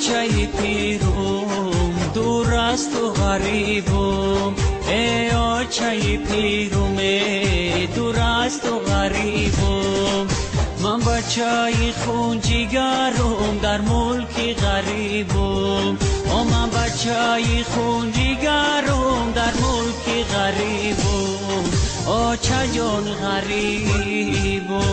آچه پیروم دور است و غریبم، ای آچه پیروم دور است و غریبم. من بچه خون جگرم در ملک غریبم، من بچه خون جگرم در ملک غریبم، آچه جان غریبم.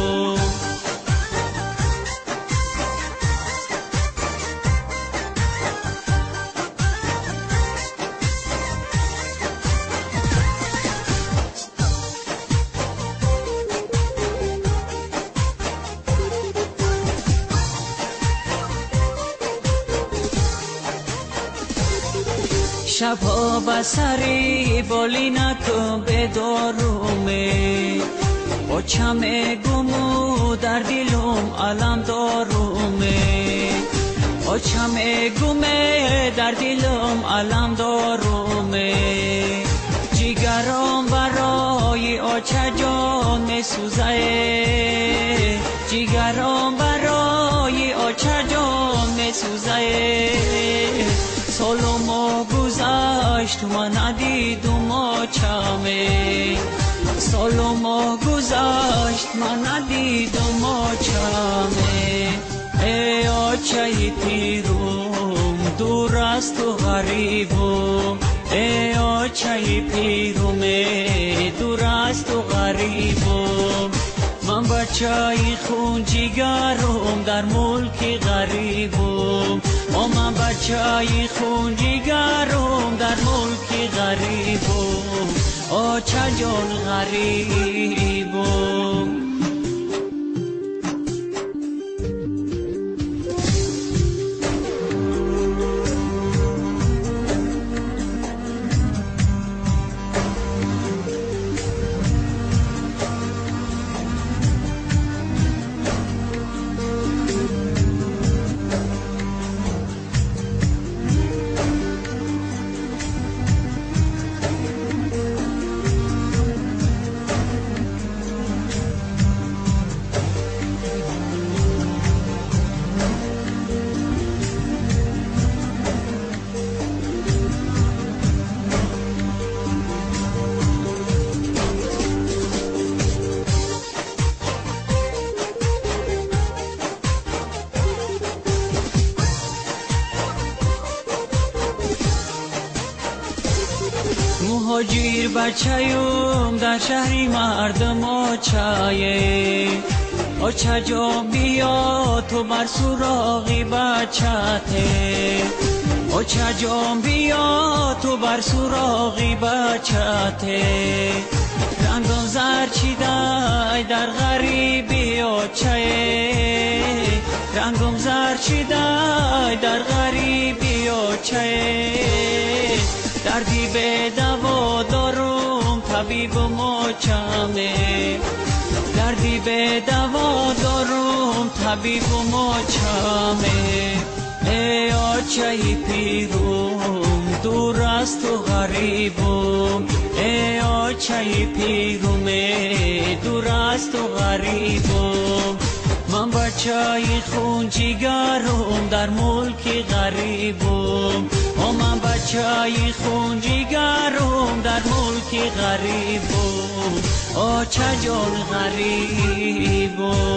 شبها بسری بالینک بدارومه، با چم گمو در دلم علم دارومه، با چم گمه در دلم علم دارومه. جگرم برای آچه جان می سوزه، جگرم برای آچه جان می سوزه. سال و ماه گذشت من ندیدم آچمه، سال و ماه گذشت من ندیدم آچمه. ای آچه پیروم دور است و غریبم، ای آچه پیروم دور است و غریبم. من بچه خون جگرم در ملک غریبم، من بچه خون جگرم در ملک غریبم، آچه جان غریبم. مهاجر بچه‌ام در شهری مردم آچه، آچه جان بیا تو بر سراغی بچته، آچه جان بیا تو بر سراغی بچته. رنگم زرچیده در غریبی آچه، رنگم زرچیده در غریبی آچه. دردی به دوا دارم طبیبم آچمه، دردی به دوا دارم طبیبم آچمه. ای آچه پیروم دور است و غریبم، ای آچه پیروم دور است و غریبم. من بچه خون جگرم در ملک غریبم، من بچه خون جگرم در ملک غریبم، آچه جان غریبم.